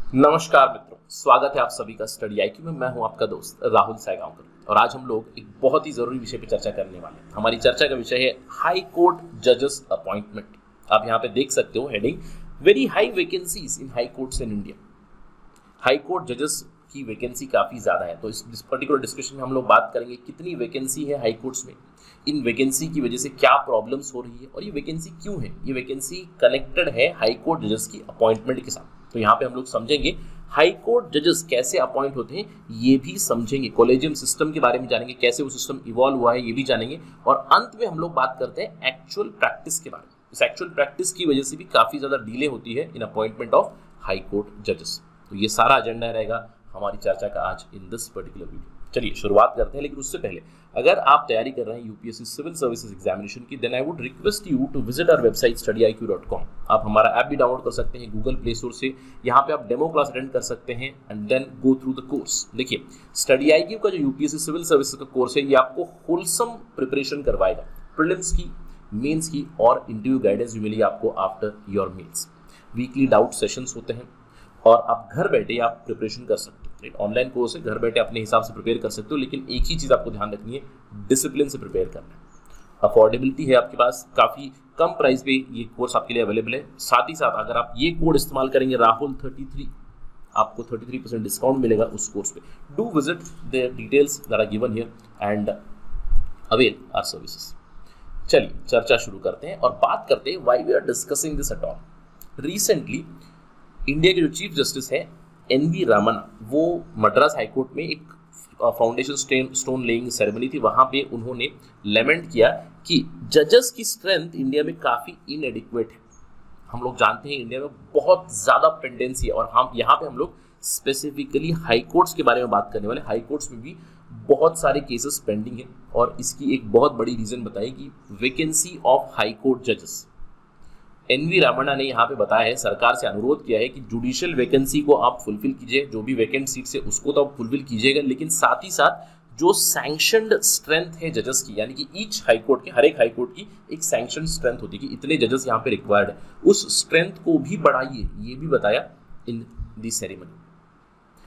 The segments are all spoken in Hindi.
नमस्कार मित्रों, स्वागत है आप सभी का स्टडी आईक्यू में। मैं हूं आपका दोस्त राहुल सायगांवकर और आज हम लोग एक बहुत ही जरूरी विषय पर चर्चा करने वाले हैं। हमारी चर्चा का विषय है हाई कोर्ट जजेस अपॉइंटमेंट। आप यहां पे देख सकते हो heading, very high vacancies in high courts in India. High court जजेस की वैकेंसी काफ़ी ज़्यादा है, तो इस पर्टिकुलर डिस्कशन में हम लोग बात करेंगे कितनी वैकेंसी है हाई कोर्ट्स में, इन वैकेंसी की वजह से क्या प्रॉब्लम्स हो रही है और ये वैकेंसी क्यों है। ये वैकेंसी कनेक्टेड है हाई कोर्ट जजेस की अपॉइंटमेंट के साथ। तो यहाँ पे हम लोग समझेंगे हाई कोर्ट जजेस कैसे अपॉइंट होते हैं, ये भी समझेंगे। कॉलेजियम सिस्टम के बारे में जानेंगे, कैसे वो सिस्टम इवॉल्व हुआ है ये भी जानेंगे। और अंत में हम लोग बात करते हैं एक्चुअल प्रैक्टिस के बारे में। इस एक्चुअल प्रैक्टिस की वजह से भी काफ़ी ज़्यादा डिले होती है इन अपॉइंटमेंट ऑफ हाई कोर्ट जजेस। तो ये सारा एजेंडा रहेगा हमारी चर्चा का आज इन दिस पर्टिकुलर वीडियो। चलिए शुरुआत करते हैं, लेकिन उससे पहले अगर आप तैयारी कर रहे हैं यूपीएससी सिविल सर्विसेज एग्जामिनेशन की, then I would request you to visit our website studiiq.com। आप हमारा ऐप भी डाउनलोड कर सकते हैं गूगल प्ले स्टोर से। यहाँ पे आप डेमो क्लास अटेंड कर सकते हैं and then go through the course. देखिए, स्टडी आईक्यू का जो यूपीएससी सिविल सर्विसेज का कोर्स है, ये आपको होलसम प्रिपरेशन करवाएगा प्रीलिम्स की, मेंस की और इंटरव्यू गाइडेंस भी मिलेगी आपको after your mains. Weekly doubt sessions होते हैं और आप घर बैठे आप प्रिपरेशन कर सकते हो। ऑनलाइन कोर्स है, घर बैठे अपने हिसाब से प्रिपेयर कर सकते हो, लेकिन एक ही चीज़ आपको ध्यान रखनी है, डिसिप्लिन से प्रिपेयर करना है। अफोर्डेबिलिटी है आपके पास, काफ़ी कम प्राइस पे ये कोर्स आपके लिए अवेलेबल है। साथ ही साथ अगर आप ये कोड इस्तेमाल करेंगे राहुल 33, आपको 33% डिस्काउंट मिलेगा उस कोर्स पे। Do visit the details that are given here and avail our services. चलिए चर्चा शुरू करते हैं और बात करते हैं why we are discussing this at all. Recently India के जो चीफ जस्टिस है एनवी रामन्ना, वो मद्रास हाईकोर्ट में एक फाउंडेशन स्टोन लेइंग सेरेमनी थी, वहाँ पे उन्होंने लेमेंट किया कि जजेस की स्ट्रेंथ इंडिया में काफ़ी इनएडिक्वेट है। हम लोग जानते हैं इंडिया में बहुत ज़्यादा पेंडेंसी है और हम यहाँ पे हम लोग स्पेसिफिकली हाई कोर्ट्स के बारे में बात करने वाले। हाई कोर्ट्स में भी बहुत सारे केसेस पेंडिंग है और इसकी एक बहुत बड़ी रीज़न बताएगी वैकेंसी ऑफ हाई कोर्ट जजेस। एनवी रामन्ना ने यहाँ पे बताया है, सरकार से अनुरोध किया है कि जुडिशियल वैकेंसी को आप फुलफिल कीजिए, जो भी वैकेंट सीट्स है उसको तो आप फुलफिल कीजिएगा, लेकिन साथ ही साथ जो सैंक्शनड स्ट्रेंथ है जजेस की, यानी कि ईच हाई कोर्ट के, हर एक हाई कोर्ट की एक सैंक्शन स्ट्रेंथ होती है कि इतने जजेस यहाँ पे रिक्वायर्ड है, उस स्ट्रेंथ को भी बढ़ाइए, ये भी बताया इन दी सेरेमनी।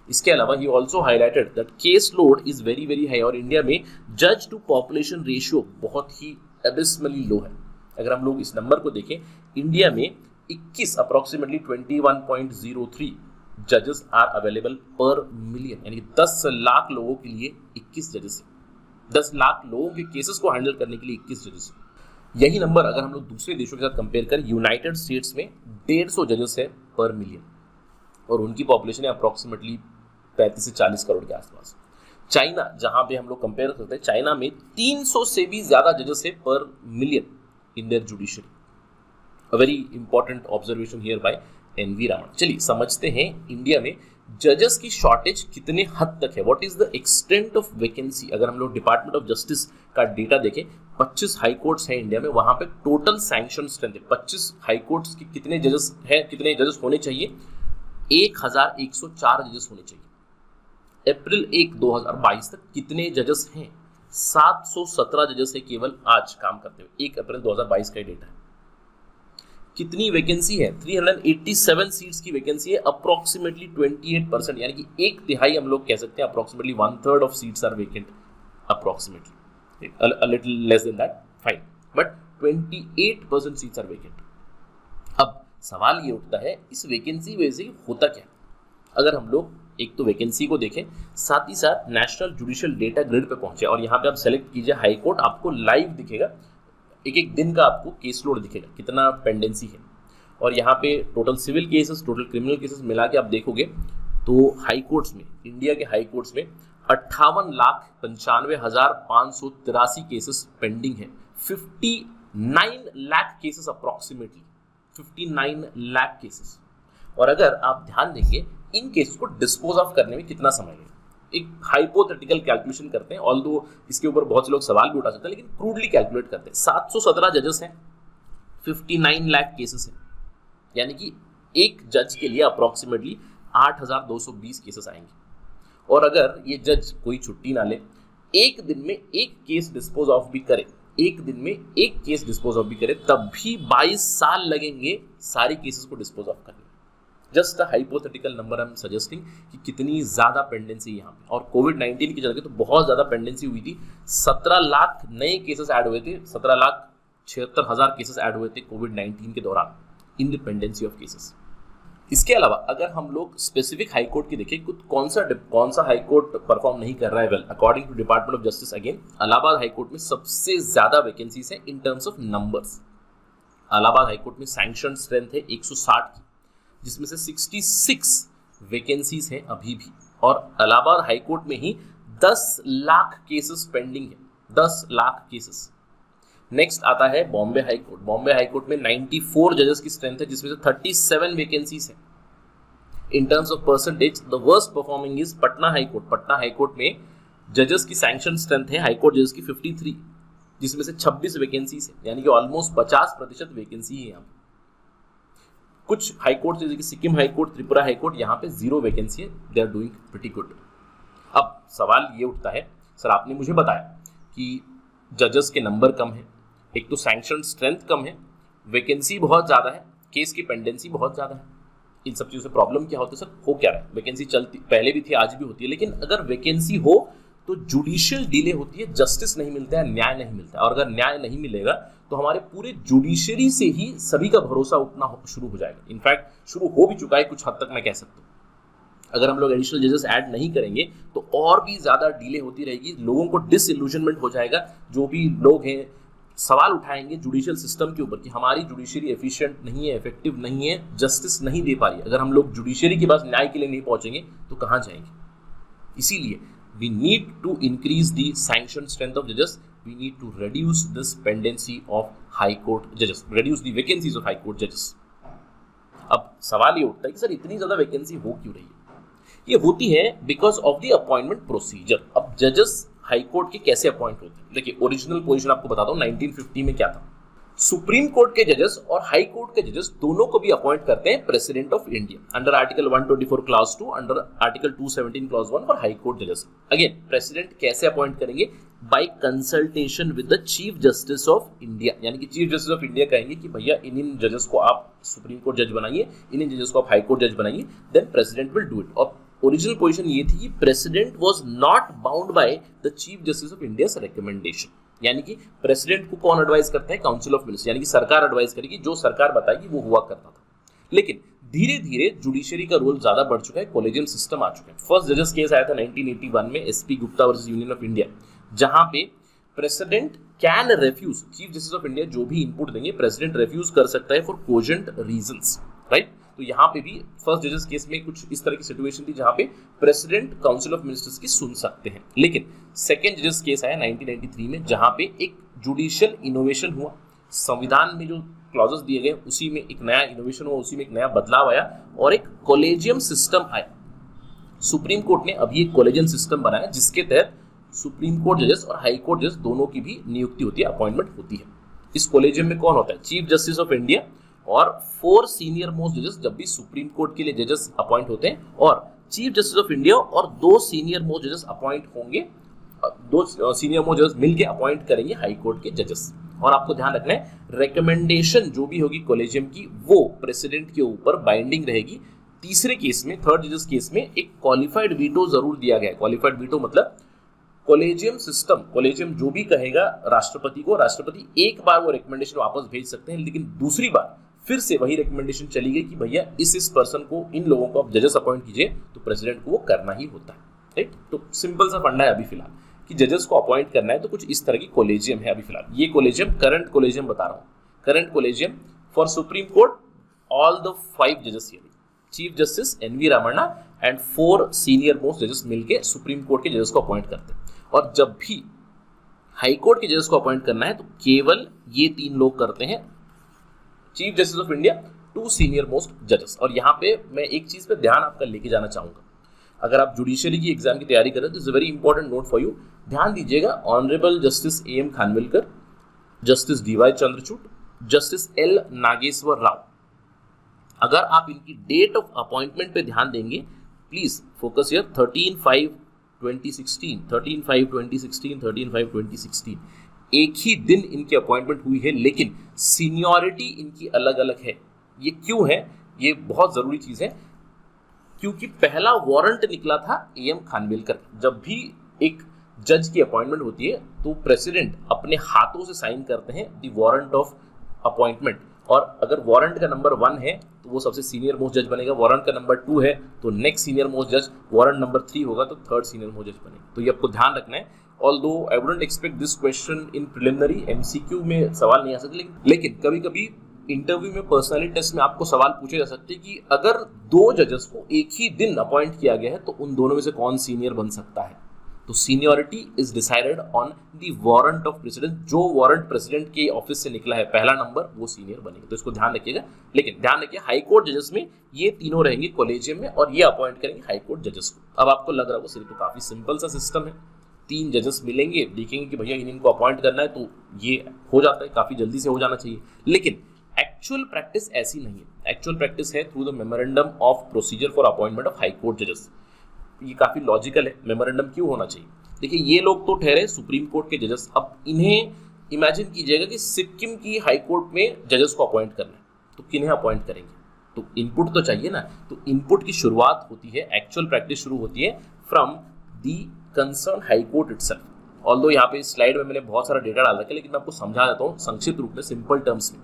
इसके अलावा he also highlighted that case load is very very high और इंडिया में जज टू पॉपुलेशन रेशियो बहुत ही एबिसमली लो है। अगर हम लोग इस नंबर को देखें, इंडिया में 21 अप्रोक्सीमेटली 21.03 जजेस आर अवेलेबल पर मिलियन, यानी 10 लाख लोगों के लिए 21 जजेस है। 10 लाख लोगों के केसेस को हैंडल करने के लिए 21 जजेस है। यही नंबर अगर हम लोग दूसरे देशों के साथ कंपेयर करें, यूनाइटेड स्टेट्स में 150 जजेस है पर मिलियन और उनकी पॉपुलेशन है अप्रोक्सीमेटली 35 से 40 करोड़ के आसपास। चाइना, जहां पे हम लोग कंपेयर करते हैं, चाइना में 300 से भी ज्यादा जजेस है पर million in their judiciary. A very important observation here by N V Raman. चलिए समझते हैं इंडिया में जजेस की शॉर्टेज कितने हद तक है, what is the extent of vacancy. अगर हम लोग डिपार्टमेंट ऑफ जस्टिस का डेटा देखें, 25 हाई कोर्ट्स हैं इंडिया में, वहां पे टोटल सैंक्शन स्ट्रेंथ है 25 हाई कोर्ट्स की कितने जजेस हैं, कितने जजेस होने चाहिए, 1104 जजेस होने चाहिए। अप्रैल 1, 2022 तक कितने जजेस हैं, 717 जजेस है केवल आज काम करते हुए। 1 अप्रैल 2022 का डेटा है। कितनी वैकेंसी है, 387 सीट्स की वैकेंसी है, अप्रोक्सीमेटली 28%, यानी कि एक तिहाई हम लोग कह सकते हैं, approximately 1/3 of seats are vacant, approximately a little less than that, fine, but 28% seats are vacant. अब सवाल ये उठता है, इस वैकेंसी वजह से होता क्या। अगर हम लोग एक तो वैकेंसी को देखें, साथ ही साथ नेशनल जुडिशियल डेटा ग्रिड पे पहुंचे और यहाँ पे आप सेलेक्ट कीजिए हाई कोर्ट, आपको लाइव दिखेगा, एक एक दिन का आपको केस लोड दिखेगा, कितना पेंडेंसी है। और यहाँ पे total civil cases, total criminal cases मिला के आप देखोगे तो हाई कोर्ट्स में, इंडिया के हाई कोर्ट्स में 58,95,583 केसेस पेंडिंग है। 59 lakh cases, approximately 59 lakh cases. और अगर आप ध्यान देंगे, इन केसेस को डिस्पोज ऑफ करने में कितना समय है, एक हाइपोथेटिकल कैलकुलेशन करते हैं, ऑल्दो इसके ऊपर बहुत से लोग सवाल भी उठा सकते हैं, लेकिन क्रूडली कैलकुलेट करते हैं। 717 जजेस हैं, 59 लाख केसेस हैं, यानी कि एक जज के लिए अप्रोक्सीमेटली 8,220 केसेस आएंगे। और अगर ये जज कोई छुट्टी ना ले, एक दिन में एक केस डिस्पोज ऑफ भी करे, एक दिन में एक केस डिस्पोज ऑफ भी करे, तब भी 22 साल लगेंगे सारी केसेस को डिस्पोज ऑफ करने। Just a hypothetical number I am suggesting कि कितनी ज्यादा पेंडेंसी यहाँ पे। और कोविड-19 की जगह तो बहुत ज्यादा पेंडेंसी हुई थी। 17 लाख नए केसेस ऐड हुए थे, 17,76,000 केसेस ऐड हुए थे कोविड-19 के दौरान in the pendency of cases. इसके अलावा अगर हम लोग स्पेसिफिक हाई कोर्ट की देखें, कौन सा हाई कोर्ट परफॉर्म नहीं कर रहा है well, according to department of justice again Allahabad high court में सबसे ज्यादा वैकेंसीज है in terms of numbers. Allahabad high court में सैंक्शन स्ट्रेंथ है 160 की, जिसमें से 66 वैकेंसीज हैं अभी भी, और इलाहाबाद हाई कोर्ट में ही 10 लाख केसेस पेंडिंग है, 10 लाख केसेस। नेक्स्ट आता है Bombay high court. Bombay high court में 94 जजेस की स्ट्रेंथ है, जिसमें से 37 वैकेंसीज है। In terms of percentage the worst performing is Patna high court. Patna high court में जजेस की सैंक्शन स्ट्रेंथ है हाई कोर्ट जजेस की 53, जिसमें से 26 वैकेंसीज है, यानी कि ऑलमोस्ट 50% वैकेंसी है यहाँ पे। कुछ हाई कोर्ट जैसे कि Sikkim high court, Tripura high court, यहाँ पे 0 वैकेंसी है, they are doing pretty good. अब सवाल ये उठता है, सर आपने मुझे बताया कि जजेस के नंबर कम है, एक तो सैंक्शन स्ट्रेंथ कम है, वैकेंसी बहुत ज़्यादा है, केस की पेंडेंसी बहुत ज़्यादा है, इन सब चीज़ों से प्रॉब्लम क्या होता है सर? हो क्या रहा है? वैकेंसी चलती पहले भी थी, आज भी होती है, लेकिन अगर वैकेंसी हो तो जुडिशियल डिले होती है, जस्टिस नहीं मिलता है, न्याय नहीं मिलता है। और अगर न्याय नहीं मिलेगा तो हमारे पूरे जुडिशरी से ही सभी का भरोसा उठना शुरू हो जाएगा। इनफैक्ट शुरू हो भी चुका है कुछ हद तक, मैं कह सकता हूँ। अगर हम लोग एडिशनल जजेस ऐड नहीं करेंगे तो और भी ज़्यादा डिले होती रहेगी, लोगों को डिसइल्यूजनमेंट हो जाएगा। जो भी लोग हैं सवाल उठाएंगे जुडिशियल सिस्टम के ऊपर कि हमारी जुडिशरी एफिशिएंट नहीं है, इफेक्टिव नहीं है, जस्टिस नहीं दे पा रही है। अगर हम लोग जुडिशरी के पास न्याय के लिए नहीं पहुंचेंगे तो कहाँ जाएंगे? इसीलिए we need to increase the sanction strength of judges, we need to reduce this pendency of high court judges, reduce the vacancies of high court judges। अब सवाल ये उठता है कि सर इतनी ज्यादा वैकेंसी हो क्यों रही है? ये होती है because of the appointment procedure. अब जजेस हाई कोर्ट के कैसे अपॉइंट होते हैं? देखिए ओरिजिनल पोजीशन आपको बताता हूँ 1950 में क्या था। सुप्रीम कोर्ट के जजेस और हाई कोर्ट के जजेस दोनों को भी अपॉइंट करते हैं president of India under article 124 clause 2, under article 217 clause 1 for high court जजेस। अगेन प्रेसिडेंट कैसे अपॉइंट करेंगे? By consultation with the chief justice of India, यानी कि चीफ जस्टिस ऑफ इंडिया कहेंगे कि भैया इन जजेस को आप सुप्रीम कोर्ट जज बनाइए, इन जजेस को आप हाई कोर्ट जज बनाइए, then president will do it. और ओरिजिनल पोजीशन ये थी कि president was not bound by the chief justice of India's recommendation, यानी कि प्रेसिडेंट को कौन एडवाइस करता है? काउंसिल ऑफ मिनिस्टर्स, यानी कि सरकार एडवाइस करेगी, जो सरकार बताएगी वो हुआ करता था। लेकिन धीरे धीरे जुडिशरी का रोल ज्यादा बढ़ चुका है, कॉलेजियम सिस्टम आ चुका है। फर्स्ट जजेस केस आया था 1981 में SP Gupta versus union of India, जहां पे president can refuge, chief justice of India जो भी इनपुट देंगे प्रेसिडेंट रेफ्यूज कर सकता है फॉर कोजेंट रीजंस, राइट। तो यहाँ पे भी फर्स्ट जजेस केस में कुछ इस तरह की सिचुएशन थी जहां पे प्रेसिडेंट काउंसिल ऑफ मिनिस्टर्स की सुन सकते हैं। लेकिन सेकेंड जजेस केस आया 1993 में, जहां पे एक जुडिशियल इनोवेशन हुआ, संविधान में जो क्लॉजेस दिए गए उसी में एक नया इनोवेशन हुआ, उसी में एक नया बदलाव आया और एक कॉलेजियम सिस्टम आया। सुप्रीम कोर्ट ने अभी एक कॉलेजियम सिस्टम बनाया जिसके तहत सुप्रीम कोर्ट जजेस और हाई कोर्ट जजेस दोनों की भी नियुक्ति होती है, अपॉइंटमेंट होती है। इस कॉलेजियम में कौन होता है? चीफ जस्टिस ऑफ इंडिया और 4 सीनियर मोस्ट जजेस, जब भी सुप्रीम कोर्ट के लिए जजेस अपॉइंट होते हैं, और चीफ जस्टिस ऑफ इंडिया और 2 सीनियर मोस्ट जजेस अपॉइंट होंगे, 2 सीनियर मोस्ट जजेस मिलकर अपॉइंट करेंगे हाई कोर्ट के जजेस। और आपको ध्यान रखना है रिकमेंडेशन जो भी होगी कॉलेजियम की वो प्रेसिडेंट के ऊपर बाइंडिंग रहेगी। तीसरे केस में, थर्ड जजेस केस में, एक क्वालिफाइड वीटो जरूर दिया गया है। क्वालिफाइड वीटो मतलब कॉलेजियम सिस्टम, कॉलेजियम जो भी कहेगा राष्ट्रपति को, राष्ट्रपति एक बार वो रिकमेंडेशन वापस भेज सकते हैं, लेकिन दूसरी बार फिर से वही रिकमेंडेशन चली गई कि भैया इस पर्सन को, इन लोगों को आप जजेस अपॉइंट कीजिए, तो प्रेसिडेंट को वो करना ही होता है, राइट। तो सिंपल सा फंडा है अभी फिलहाल कि जजेस को अपॉइंट करना है तो कुछ इस तरह की कॉलेजियम है अभी फिलहाल। ये कॉलेजियम करंट कॉलेजियम बता रहा हूँ, current collegium for supreme court, all the 5 जजेस here, chief justice N V Ramana and 4 senior most जजेस मिलके सुप्रीम कोर्ट के जजेस को अपॉइंट करते हैं। और जब भी हाई कोर्ट के जजेस को अपॉइंट करना है तो केवल ये 3 लोग करते हैं, chief justice of India, 2 senior most जजेस। और यहाँ पे मैं एक चीज पे ध्यान आपका लेके जाना चाहूंगा, अगर आप जुडिशियरी की एग्जाम की तैयारी कर रहे हैं तो it's a very important note for you. ध्यान दीजिएगा, honourable justice AM Khanwilkar, justice DY Chandrachud, justice L Nageswara Rao, अगर आप इनकी डेट ऑफ अपॉइंटमेंट पे ध्यान देंगे, प्लीज फोकस हियर, 13/5/2016, 13/5/2016, 13/5/2016, एक ही दिन इनकी अपॉइंटमेंट हुई है, लेकिन सीनियरिटी इनकी अलग अलग है। ये क्यों है? ये बहुत जरूरी चीज है। क्योंकि पहला वारंट निकला था एएम खानविलकर। जब भी एक जज की अपॉइंटमेंट होती है तो प्रेसिडेंट अपने हाथों से साइन करते हैं द वारंट ऑफ अपॉइंटमेंट, और अगर वारंट का नंबर 1 है तो वो सबसे सीनियर मोस्ट जज बनेगा, वारंट का नंबर 2 है तो नेक्स्ट सीनियर मोस्ट जज, वारंट नंबर 3 होगा तो थर्ड सीनियर मोस्ट जज बनेगा। तो ये आपको ध्यान रखना है। Although I wouldn't expect this question in preliminary, MCQ में सवाल नहीं आ सकते, लेकिन कभी कभी इंटरव्यू में, पर्सनालिटी टेस्ट में आपको सवाल पूछे जा सकते हैं कि अगर 2 जजेस को एक ही दिन अपॉइंट किया गया है तो उन दोनों में से कौन सीनियर बन सकता है। तो seniority is decided on the warrant of president. जो वारंट प्रेसिडेंट के ऑफिस से निकला है पहला नंबर, वो सीनियर बनेगा। तो इसको ध्यान रखिएगा। लेकिन ध्यान रखिए हाई कोर्ट जजेस में ये तीनों रहेंगे कॉलेजियम में और ये अपॉइंट करेंगे हाई कोर्ट जजेस को। अब आपको लग रहा होगा सिर्फ तो काफी सिंपल सा सिस्टम है, 3 जजेस मिलेंगे, देखेंगे कि भैया इनको अपॉइंट करना है तो ये हो जाता है, काफी जल्दी से हो जाना चाहिए। लेकिन एक्चुअल प्रैक्टिस ऐसी नहीं है। एक्चुअल प्रैक्टिस है through the memorandum of procedure for appointment of high court जजेस। ये काफी लॉजिकल है। मेमोरेंडम क्यों होना चाहिए? देखिए ये लोग तो ठहरे सुप्रीम कोर्ट के जजेस, अब इन्हें इमेजिन कीजिएगा कि सिक्किम की हाई कोर्ट में जजेस को अपॉइंट करना है, तो किन्हें अपॉइंट करेंगे? तो इनपुट तो चाहिए ना। तो इनपुट की शुरुआत होती है, एक्चुअल प्रैक्टिस शुरू होती है from the concern high court itself. Although यहाँ पे स्लाइड में मैंने बहुत सारा डेटा डाल रखा है, लेकिन मैं आपको समझा देता हूँ संक्षिप्त रूप में, सिंपल टर्म्स में।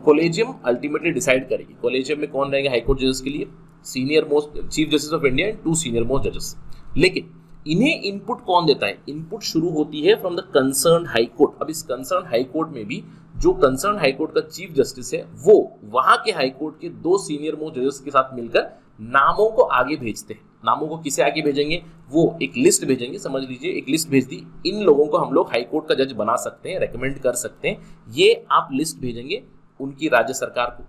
कॉलेजियम अल्टीमेटली डिसाइड करेगी। कॉलेजियम में कौन रहेंगे हाई कोर्ट जजेस के लिए? Senior most chief justice of India and 2 senior most जजेस। लेकिन इन्हें इनपुट कौन देता है? इनपुट शुरू होती है from the concern high court. अब इस कंसर्न हाई कोर्ट में भी जो कंसर्न हाई कोर्ट का चीफ जस्टिस है वो वहां के हाई कोर्ट के 2 सीनियर मोस्ट जजेस के साथ मिलकर नामों को आगे भेजते हैं। नामों को किसे आगे भेजेंगे? वो एक लिस्ट भेजेंगे। समझ लीजिए एक लिस्ट भेज दी, इन लोगों को हम लोग हाई कोर्ट का जज बना सकते हैं, रेकमेंड कर सकते हैं। ये आप लिस्ट भेजेंगे उनकी राज्य सरकार को,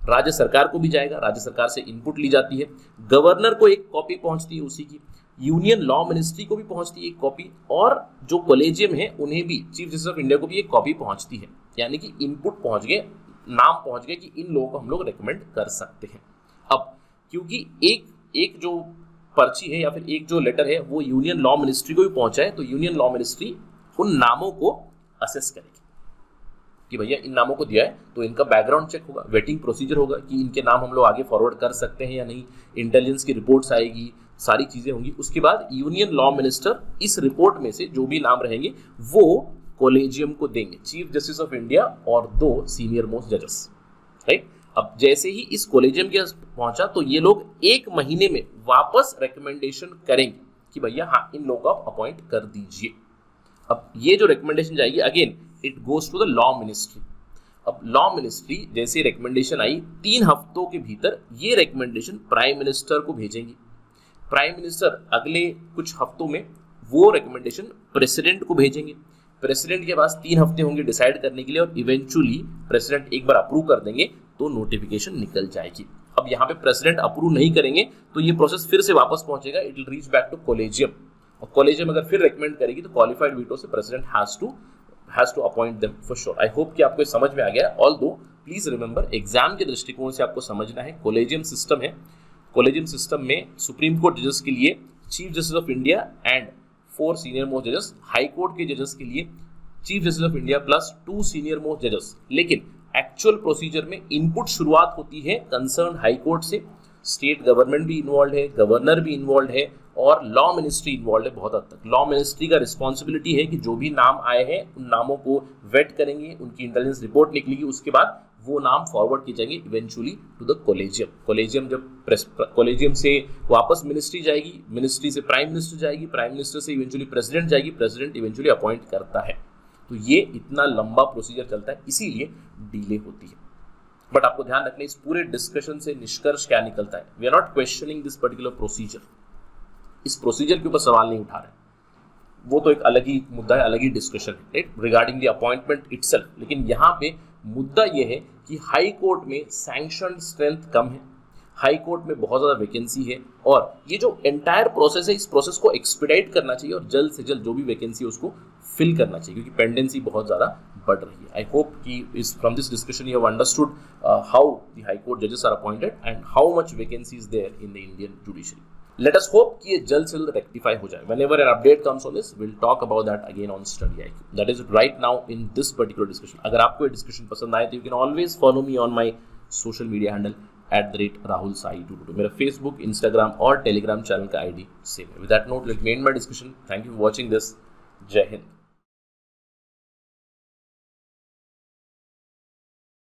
राज्य सरकार को भी जाएगा, राज्य सरकार से इनपुट ली जाती है, गवर्नर को एक कॉपी पहुंचती है उसी की, यूनियन लॉ मिनिस्ट्री को भी पहुंचती है एक कॉपी, और जो कॉलेजियम है उन्हें भी, चीफ जस्टिस ऑफ इंडिया को भी एक कॉपी पहुंचती है। यानी कि इनपुट पहुंच गए, नाम पहुंच गए कि इन लोगों को हम लोग रेकमेंड कर सकते हैं। अब क्योंकि एक जो पर्ची है या फिर एक जो लेटर है वो यूनियन लॉ मिनिस्ट्री को भी पहुंचा है, तो यूनियन लॉ मिनिस्ट्री उन नामों को असेस करेगी कि भैया इन नामों को दिया है तो इनका बैकग्राउंड चेक होगा, वेटिंग प्रोसीजर होगा कि इनके नाम हम लोग आगे फॉरवर्ड कर सकते हैं या नहीं, इंटेलिजेंस की रिपोर्ट्स आएगी, सारी चीजें होंगी। उसके बाद यूनियन लॉ मिनिस्टर इस रिपोर्ट में से जो भी नाम रहेंगे वो कॉलेजियम को देंगे, चीफ जस्टिस ऑफ इंडिया और 2 सीनियर मोस्ट जजेस, राइट। अब जैसे ही इस कॉलेजियम के पहुंचा तो ये लोग 1 महीने में वापस रिकमेंडेशन करेंगे कि भैया हाँ इन लोगों को अपॉइंट कर दीजिए। अब ये जो रिकमेंडेशन जाएगी again it goes to the law ministry. अब लॉ मिनिस्ट्री जैसे रिकमेंडेशन आई 3 हफ्तों के भीतर ये रिकमेंडेशन प्राइम मिनिस्टर को भेजेंगी। प्राइम मिनिस्टर अगले कुछ हफ्तों में वो रिकमेंडेशन प्रेसिडेंट को भेजेंगे। प्रेसिडेंट के पास 3 हफ्ते होंगे डिसाइड करने के लिए और इवेंचुअली प्रेसिडेंट एक बार अप्रूव कर देंगे तो नोटिफिकेशन निकल जाएगी। अब यहाँ पे प्रेसिडेंट अप्रूव नहीं करेंगे तो ये प्रोसेस फिर से वापस पहुंचेगा, it will reach back to collegium, और कॉलेजियम अगर फिर रेकमेंड करेगी तो क्वालिफाइड वीटो से president has to appoint them for sure. I hope कि आपको समझ में आ गया। ऑल्दो प्लीज रिमेंबर एग्जाम के दृष्टिकोण से आपको समझना है कॉलेजियम सिस्टम है। कॉलेजियम सिस्टम में सुप्रीम कोर्ट जजेस के लिए chief justice of India and 4 senior most जजेस, हाई कोर्ट के जजेस के लिए chief justice of India plus 2 senior most जजेस। लेकिन एक्चुअल प्रोसीजर में इनपुट शुरुआत होती है कंसर्न हाई कोर्ट से, स्टेट गवर्नमेंट भी इन्वॉल्व है, गवर्नर भी इन्वॉल्व है और लॉ मिनिस्ट्री इन्वॉल्व है बहुत हद तक। लॉ मिनिस्ट्री का रिस्पॉन्सिबिलिटी है कि जो भी नाम आए हैं उन नामों को वेट करेंगे, उनकी इंटेलिजेंस रिपोर्ट निकलेगी, उसके बाद वो नाम फॉरवर्ड किए जाएंगे eventually to the collegium. Collegium जब कॉलेजियम से वापस मिनिस्ट्री जाएगी, मिनिस्ट्री से प्राइम मिनिस्टर जाएगी, प्राइम मिनिस्टर से इवेंचुअली प्रेसिडेंट जाएगी, प्रेसिडेंट इवेंचुअली अपॉइंट करता है। तो ये इतना लंबा प्रोसीजर चलता है, इसीलिए डिले होती है। बट आपको ध्यान रखना इस पूरे डिस्कशन से निष्कर्ष क्या निकलता है। We are not questioning this particular procedure, इस प्रोसीजर के ऊपर सवाल नहीं उठा रहे, वो तो एक अलग ही मुद्दा है, अलग ही डिस्कशन है, right, regarding the appointment itself. लेकिन यहाँ पे मुद्दा ये है कि हाई कोर्ट में सैंक्शन स्ट्रेंथ कम है, हाई कोर्ट में बहुत ज़्यादा वैकेंसी है और ये जो एंटायर प्रोसेस है इस प्रोसेस को एक्सपीडाइट करना चाहिए और जल्द से जल्द जो भी वैकेंसी है उसको फिल करना चाहिए क्योंकि पेंडेंसी बहुत ज़्यादा बढ़ रही है। आई होप कि इस from this discussion you have understood how the high court जजेस are appointed and how much vacancy is there in the Indian judiciary. Let us hope कि ये जल्द से जल्द रेक्टिफाई हो जाए। Whenever an update comes on this, we'll talk about that again on Study IQ. That is it right now in this particular discussion. अगर आपको ये डिस्कशन पसंद आए तो you can always follow me on my social media handle Rahul Sai 222। मेरा फेसबुक, इंस्टाग्राम और टेलीग्राम चैनल का आईडी सेम है। With that note let me and my discussion. Thank you for watching this. जय हिंद।